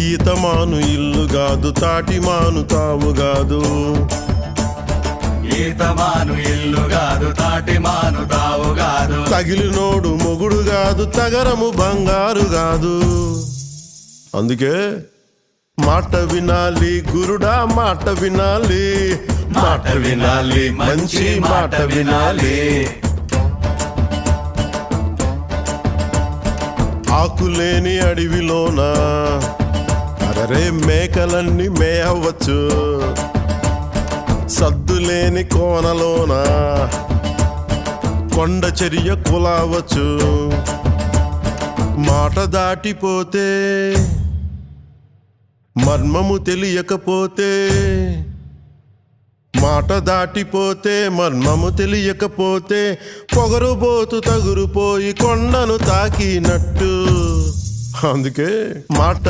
ఈతమాను ఇల్లు కాదు, తాటిమాను తావు కాదు. ఈతమాను ఇల్లు కాదు, తాటిమాను తావు కాదు. తగిలినోడు మొగుడు కాదు, తగరము బంగారు కాదు. అందుకే మాట వినాలి గురుడా, మాట వినాలి, మాట వినాలి, మంచి మాట వినాలి. ఆకులేని అడవిలోన అరే మేకలన్నీ మేయవచ్చు. సద్దులేని కోనలోన కొండ చర్య కులావచ్చు. మాట దాటిపోతే మర్మము తెలియకపోతే, మాట దాటిపోతే మర్మము తెలియకపోతే పొగరుబోతు తగురుపోయి కొండను తాకినట్టు. అందుకే మాట